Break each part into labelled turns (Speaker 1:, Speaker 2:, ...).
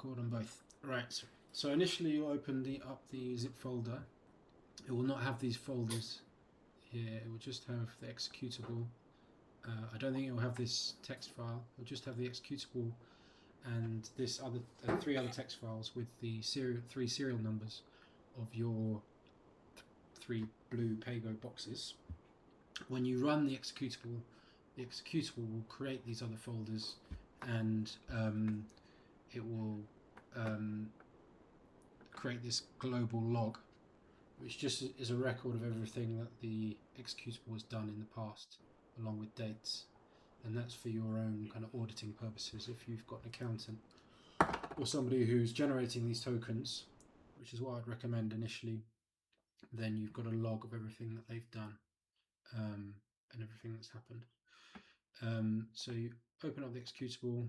Speaker 1: record on both. Right. So initially you open up the zip folder. It will not have these folders here. It will just have the executable. I don't think it will have this text file. It will just have the executable and this other three other text files with the three serial numbers of your three blue Paygo boxes. When you run the executable will create these other folders, and it will create this global log, which just is a record of everything that the executable has done in the past, along with dates. And that's for your own kind of auditing purposes. If you've got an accountant or somebody who's generating these tokens, which is what I'd recommend initially, then you've got a log of everything that they've done and everything that's happened. So you open up the executable,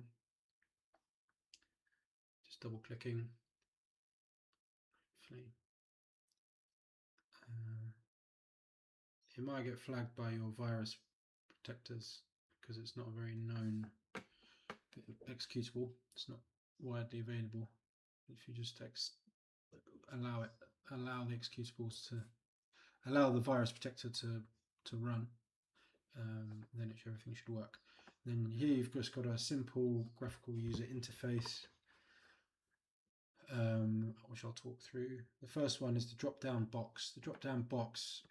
Speaker 1: just double clicking. It might get flagged by your virus protectors because it's not a very known executable. It's not widely available. If you just allow the executables to allow the virus protector to run, then everything should work. Then here you've just got a simple graphical user interface, which I'll talk through. The first one is the drop-down box. The drop-down box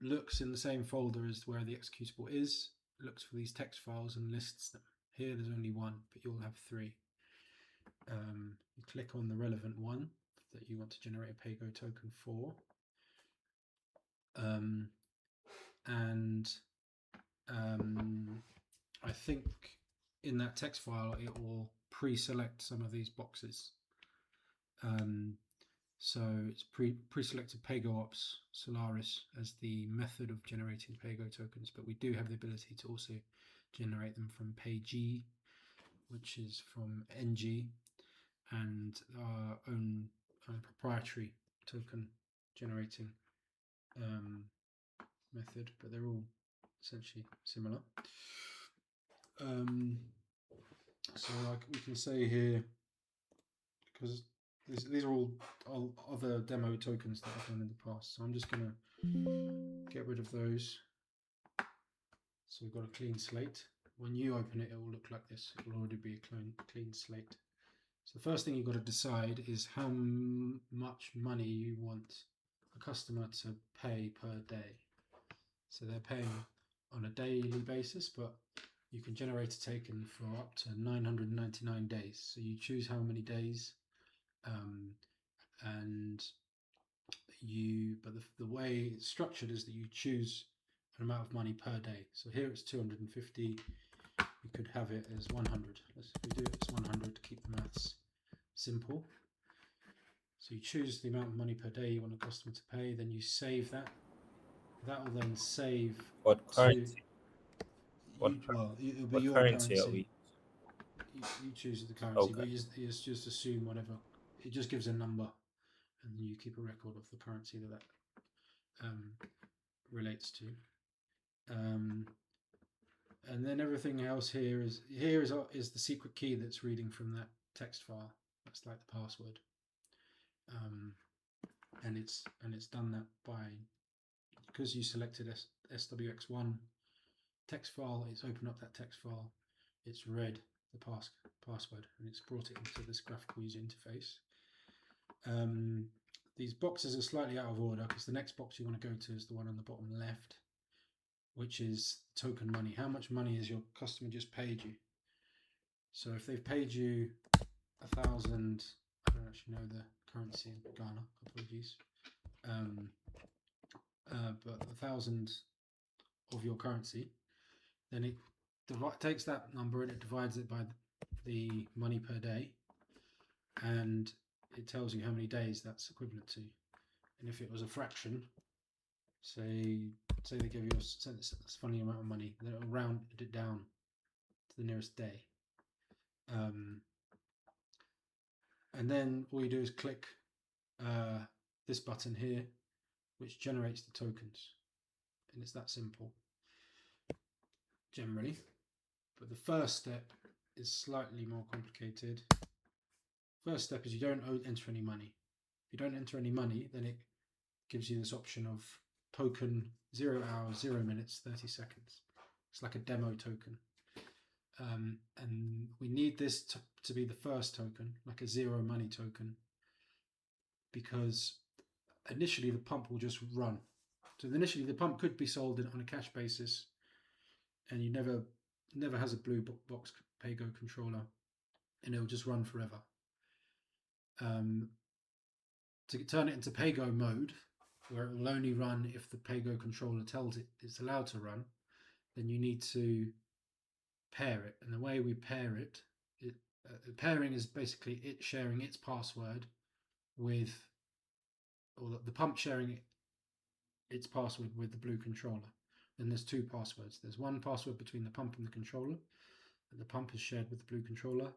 Speaker 1: looks in the same folder as where the executable is, looks for these text files and lists them. Here there's only one, but you'll have three. You click on the relevant one that you want to generate a Paygo token for. I think in that text file it will pre-select some of these boxes. So it's pre-selected Paygo Ops Solaris as the method of generating Paygo tokens, but we do have the ability to also generate them from PayG, which is from NG, and our own proprietary token generating method, but they're all essentially similar. So like we can say here, because these are all other demo tokens that I've done in the past, so I'm just going to get rid of those. So we've got a clean slate. When you open it, it will look like this. It will already be a clean slate. So the first thing you've got to decide is how much money you want a customer to pay per day. So they're paying on a daily basis, but you can generate a token for up to 999 days. So you choose how many days, but the way it's structured is that you choose an amount of money per day. So here it's 250. You could have it as 100. If we do it as 100 to keep the maths simple. So you choose the amount of money per day you want a customer to pay, then you save that. That will then save.
Speaker 2: What currency?
Speaker 1: It'll be your currency. Are we? You choose the currency, okay. But you just assume whatever. It just gives a number, and then you keep a record of the currency that relates to. And then everything else here is the secret key that's reading from that text file. That's like the password. And it's done that by, because you selected SWX1 text file, it's opened up that text file, it's read the password, and it's brought it into this graphical user interface. These boxes are slightly out of order because the next box you want to go to is the one on the bottom left, which is token money. How much money has your customer just paid you? So if they've paid you 1,000, I don't actually know the currency in Ghana, apologies, but 1,000 of your currency, then it takes that number and it divides it by the money per day, and it tells you how many days that's equivalent to. And if it was a fraction, say they give you a funny amount of money, then it'll round it down to the nearest day. And then all you do is click this button here, which generates the tokens, and it's that simple generally. But the first step is slightly more complicated. first step is you don't enter any money. If you don't enter any money, then it gives you this option of token 0 hours, 0 minutes, 30 seconds. It's like a demo token. And we need this to be the first token, like a zero money token, because initially the pump will just run. So initially the pump could be sold on a cash basis, and you never has a blue box PayGo controller, and it'll just run forever. To turn it into PayGo mode, where it will only run if the PayGo controller tells it it's allowed to run, then you need to pair it. And the way we pair it, pairing is basically it sharing its password with, or the pump sharing its password with the blue controller. Then there's two passwords. There's one password between the pump and the controller, and the pump is shared with the blue controller.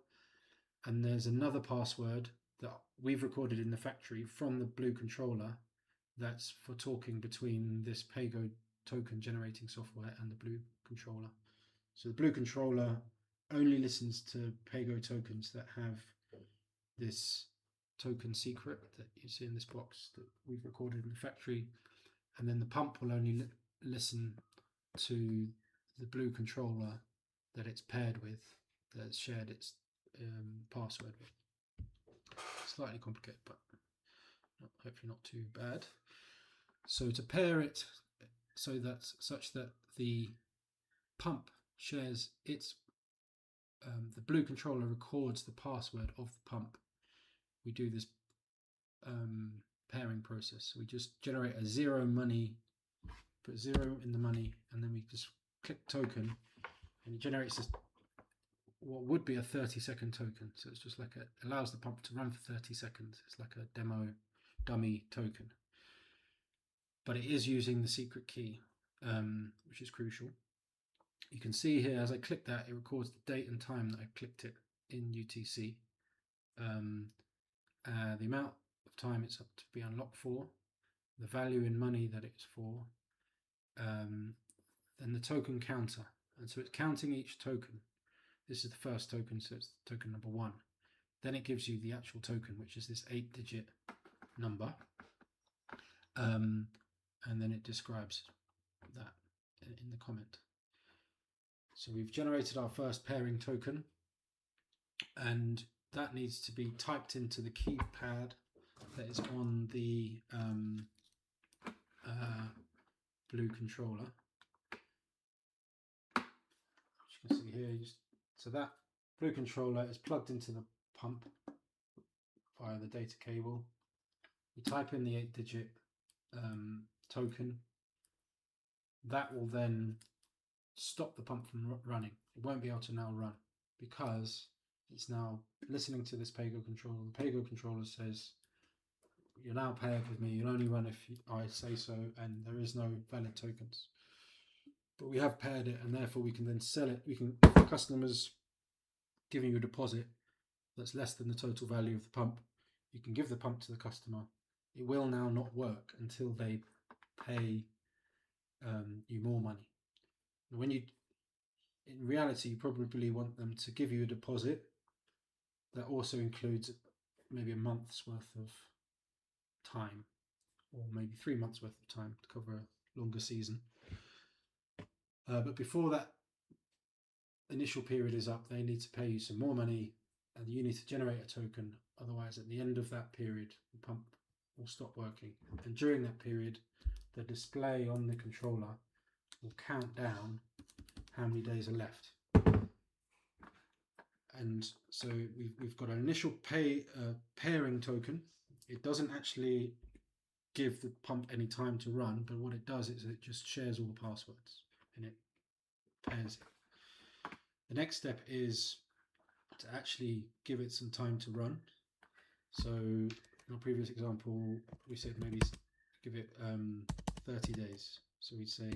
Speaker 1: And there's another password that we've recorded in the factory from the blue controller that's for talking between this PayGo token generating software and the blue controller. So the blue controller only listens to PayGo tokens that have this token secret that you see in this box that we've recorded in the factory, and then the pump will only listen to the blue controller that it's paired with, that's shared its password with. Slightly complicated, but hopefully not too bad. So to pair it such that the pump shares its the blue controller records the password of the pump, we do this pairing process. So we just generate a zero money, put 0 in the money, and then we just click token, and it generates this what would be a 30-second token. So it's just like allows the pump to run for 30 seconds. It's like a dummy token, but it is using the secret key, which is crucial. You can see here as I click that, it records the date and time that I clicked it in UTC, the amount of time it's up to be unlocked for, the value in money that it's for, then the token counter. And so it's counting each token. This is the first token, so it's token number 1. Then it gives you the actual token, which is this 8-digit number, and then it describes that in the comment. So we've generated our first pairing token, and that needs to be typed into the keypad that is on the blue controller. As you can see here, so that blue controller is plugged into the pump via the data cable. You type in the 8-digit token. That will then stop the pump from running. It won't be able to now run because it's now listening to this PayGo controller. The PayGo controller says, you're now paired with me, you'll only run if I say so, and there is no valid tokens. But we have paired it, and therefore we can then sell it. We can, if the customer's giving you a deposit that's less than the total value of the pump, you can give the pump to the customer. It will now not work until they pay you more money. When you, in reality, you probably want them to give you a deposit that also includes maybe a month's worth of time, or maybe 3 months worth of time to cover a longer season. But before that initial period is up, they need to pay you some more money, and you need to generate a token. Otherwise, at the end of that period, the pump will stop working. And during that period, the display on the controller will count down how many days are left. And so we've got an initial pairing token. It doesn't actually give the pump any time to run, but what it does is it just shares all the passwords and it pairs it. The next step is to actually give it some time to run. So in our previous example, we said maybe give it 30 days. So we'd say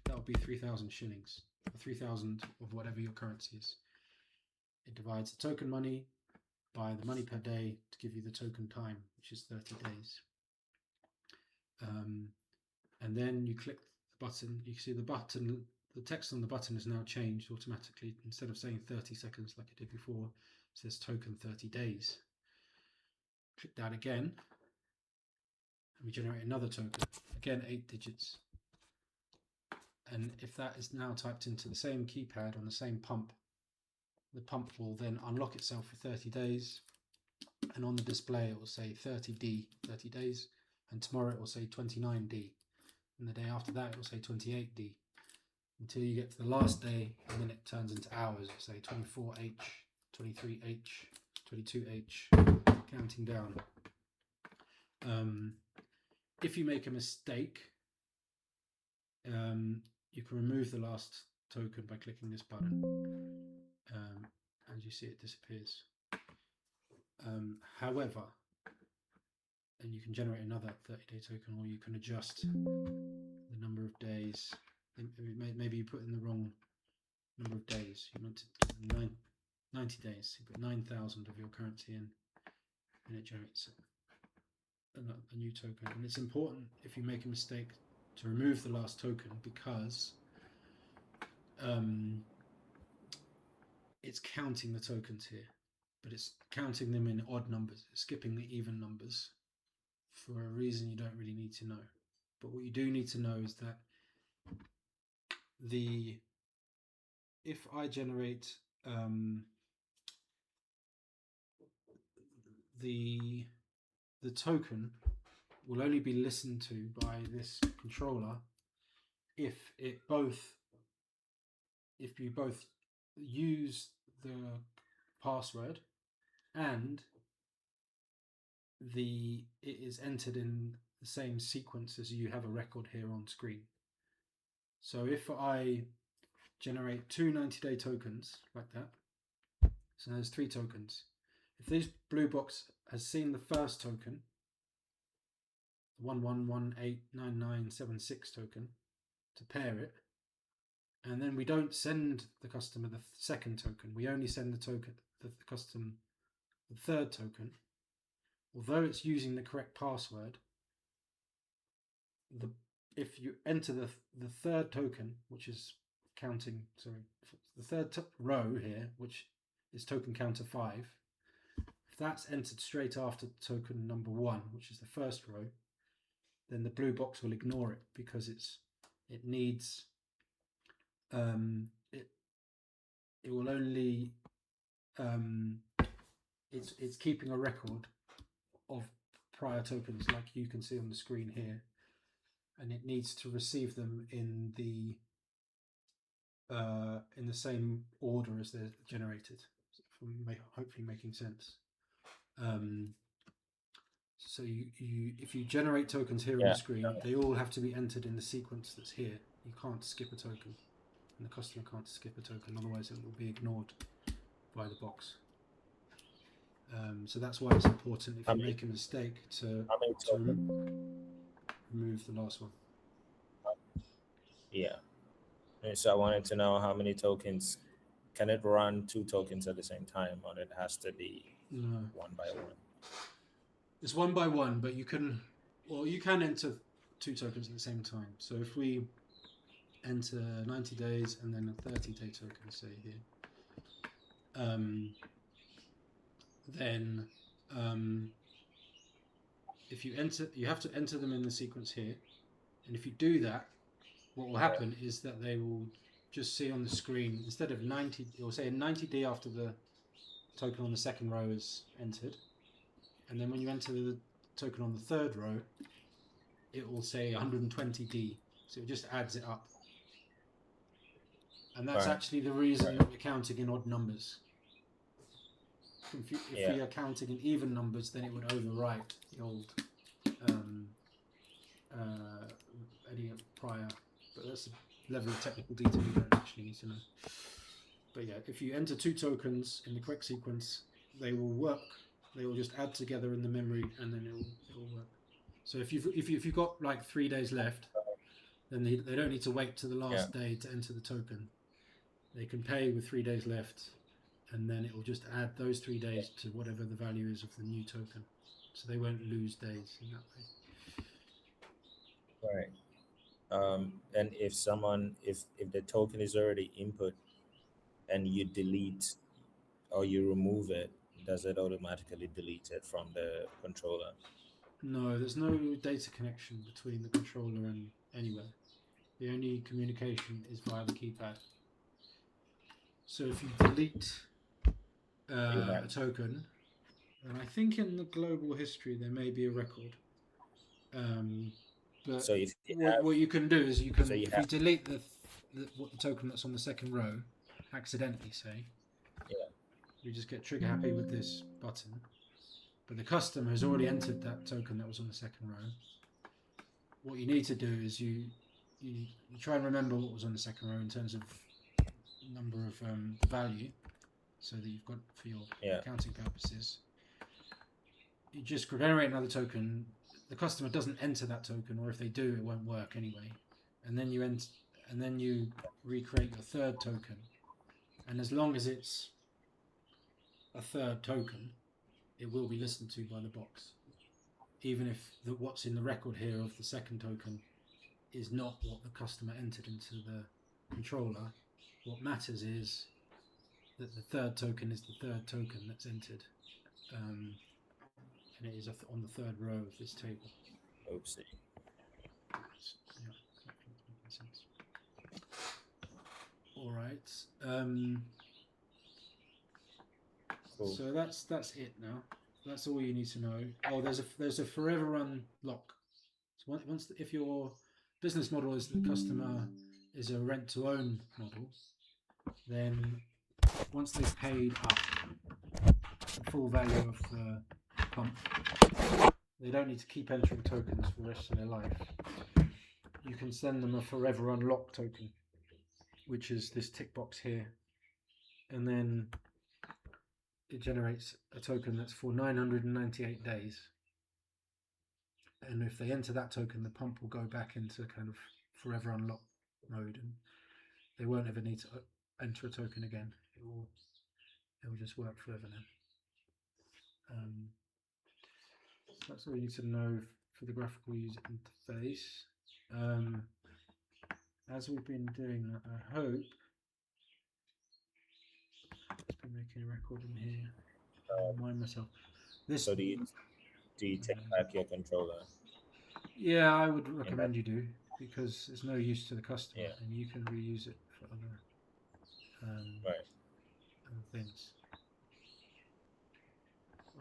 Speaker 1: that would be 3,000 shillings, or 3,000 of whatever your currency is. It divides the token money by the money per day to give you the token time, which is 30 days. And then you click the button. You can see the button, the text on the button is now changed automatically. Instead of saying 30 seconds like it did before, it says token 30 days. Click that again, and we generate another token. Again, 8 digits. And if that is now typed into the same keypad on the same pump, the pump will then unlock itself for 30 days. And on the display, it will say 30D, 30 days. And tomorrow it will say 29D. And the day after that, it will say 28D. Until you get to the last day, and then it turns into hours. It'll say 24H, 23H, 22H, counting down. If you make a mistake, you can remove the last token by clicking this button. As you see, it disappears. However, and you can generate another 30-day token, or you can adjust the number of days. Maybe you put in the wrong number of days. You want it 90 days. You put 9,000 of your currency in, and it generates a new token. And it's important, if you make a mistake, to remove the last token, because it's counting the tokens here, but it's counting them in odd numbers. It's skipping the even numbers for a reason you don't really need to know. But what you do need to know is that if I generate the token will only be listened to by this controller if you both use the password and it is entered in the same sequence as you have a record here on screen. So if I generate two 90-day tokens like that, so there's 3 tokens. If this blue box has seen the first token, the 11189976 token, to pair it, and then we don't send the customer the second token, we only send the customer the third token, although it's using the correct password, if you enter the third token, which is counting, the third row here, which is token counter 5, if that's entered straight after token number 1, which is the first row, then the blue box will ignore it, because it needs it will only it's keeping a record of prior tokens, like you can see on the screen here, and it needs to receive them in the same order as they're generated. Hopefully making sense. So if you generate tokens here on the screen, they all have to be entered in the sequence that's here. You can't skip a token, and the customer can't skip a token, otherwise it will be ignored by the box. So that's why it's important, if you make a mistake, to remove the last one.
Speaker 2: Yeah. And so I wanted to know how many tokens. Can it run 2 tokens at the same time, or it has to be one by one?
Speaker 1: It's one by one, but you can enter 2 tokens at the same time. So if we enter 90 days and then a 30-day token, say here, then if you have to enter them in the sequence here, and if you do that, what will happen is that they will just see on the screen, instead of 90, it will say 90D after the token on the second row is entered, and then when you enter the token on the third row, it will say 120D, so it just adds it up. And that's actually the reason that we're counting in odd numbers. If we are counting in even numbers, then it would overwrite the old any prior. But that's a level of technical detail you don't actually need to know. But yeah, if you enter 2 tokens in the correct sequence, they will work. They will just add together in the memory, and then it will work. So if you've got like 3 days left, then they don't need to wait to the last day to enter the token. They can pay with 3 days left, and then it will just add those 3 days to whatever the value is of the new token. So they won't lose days in that way.
Speaker 2: Right. And if the token is already input and you delete or you remove it, does it automatically delete it from the controller?
Speaker 1: No, there's no data connection between the controller and anywhere. The only communication is via the keypad. So if you delete a token, and I think in the global history there may be a record. But
Speaker 2: So if you
Speaker 1: what you can do is you can, if you
Speaker 2: have,
Speaker 1: delete the token that's on the second row, accidentally, say, we just get trigger happy with this button. But the customer has already entered that token that was on the second row. What you need to do is you try and remember what was on the second row in terms of number of value, so that you've got for your accounting purposes. You just generate another token. The customer doesn't enter that token, or if they do, it won't work anyway. And then you recreate your third token. And as long as it's a third token, it will be listened to by the box, even if what's in the record here of the second token is not what the customer entered into the controller. What matters is that the third token is the third token that's entered, and it is on the third row of this table.
Speaker 2: Oopsie.
Speaker 1: Yeah, I think it's making sense. All right. Cool. So that's it now. That's all you need to know. Oh, there's a forever run lock. So if your business model is the customer is a rent to own model, then once they've paid up the full value of the pump, they don't need to keep entering tokens for the rest of their life. You can send them a forever unlock token, which is this tick box here, and then it generates a token that's for 998 days. And if they enter that token, the pump will go back into kind of forever unlock mode, and they won't ever need to enter a token again. It will just work forever now. So that's all you need to know for the graphical user interface. As we've been doing that, I hope I've been making a record in here. Remind myself.
Speaker 2: So do you take back your controller?
Speaker 1: Yeah, I would recommend you do, because it's no use to the customer, and you can reuse it for other things.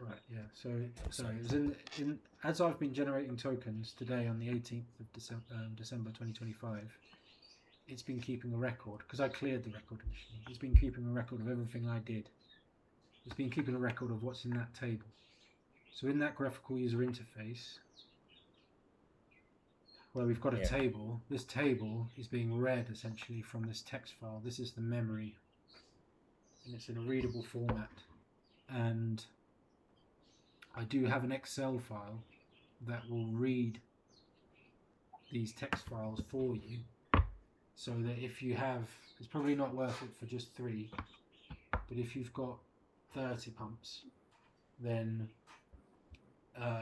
Speaker 1: Right, yeah. So sorry, it was in as I've been generating tokens today on the 18th of December 2025. It's been keeping a record, because I cleared the record initially. It's been keeping a record of everything I did. It's been keeping a record of what's in that table. So in that graphical user interface, where we've got a table, this table is being read essentially from this text file. This is the memory, and it's in a readable format. And I do have an Excel file that will read these text files for you, so that if you have, it's probably not worth it for just 3, but if you've got 30 pumps, then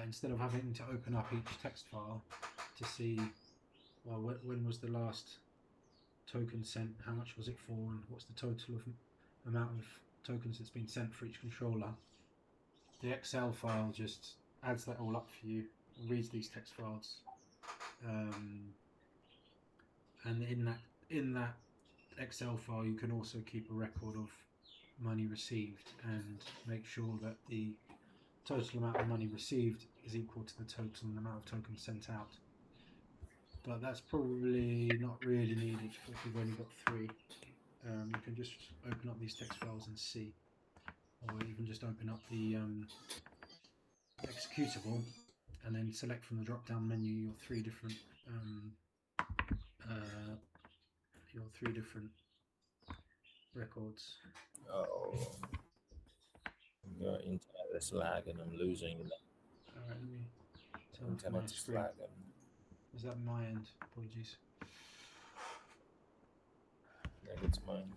Speaker 1: instead of having to open up each text file to see, well, when was the last token sent, how much was it for, and what's the total of amount of tokens that's been sent for each controller, the Excel file just adds that all up for you and reads these text files. And in that Excel file, you can also keep a record of money received and make sure that the total amount of money received is equal to the total amount of tokens sent out. But that's probably not really needed if you've only got 3. You can just open up these text files and see, or even just open up the executable and then select from the drop-down menu your 3 different records.
Speaker 2: Oh, your internet is lagging. I'm losing you.
Speaker 1: All right, let me turn off my screen. Lagging. Is that my end? Apologies.
Speaker 2: I think it's mine.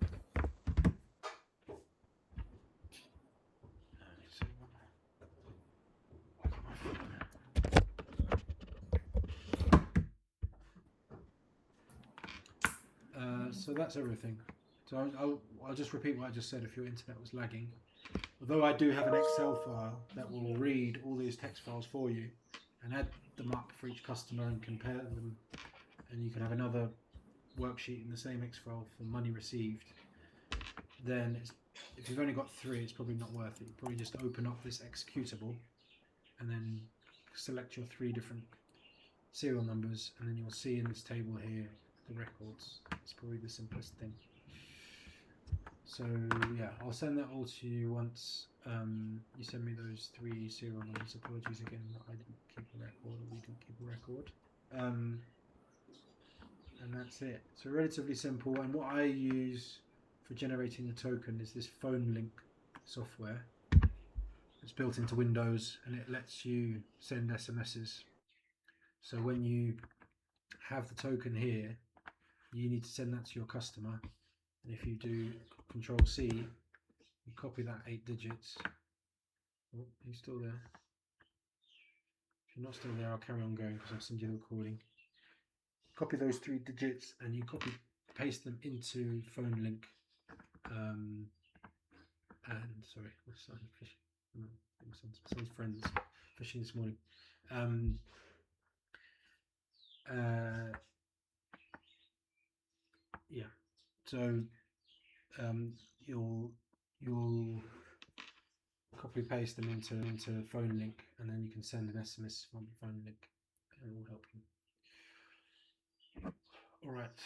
Speaker 1: So that's everything. So I'll just repeat what I just said if your internet was lagging. Although I do have an Excel file that will read all these text files for you and add them up for each customer and compare them, and you can have another worksheet in the same Excel for money received, then if you've only got 3, it's probably not worth it. You probably just open up this executable and then select your 3 different serial numbers, and then you'll see in this table here the records. It's probably the simplest thing. So yeah, I'll send that all to you once you send me those 3 serial numbers. Apologies again that I didn't keep a record, or we didn't keep a record. And that's it. So relatively simple. And what I use for generating the token is this phone link software. It's built into Windows, and it lets you send SMSs. So when you have the token here, you need to send that to your customer. And if you do Control C, you copy that 8 digits. Oh, he's still there. If you're not still there, I'll carry on going because I'll send you the recording. Copy those 3 digits and you paste them into phone link. And sorry, my son fishing. My son's friend is fishing this morning. Yeah. So you'll copy paste them into phone link, and then you can send an SMS from the phone link, and it will help you. All right.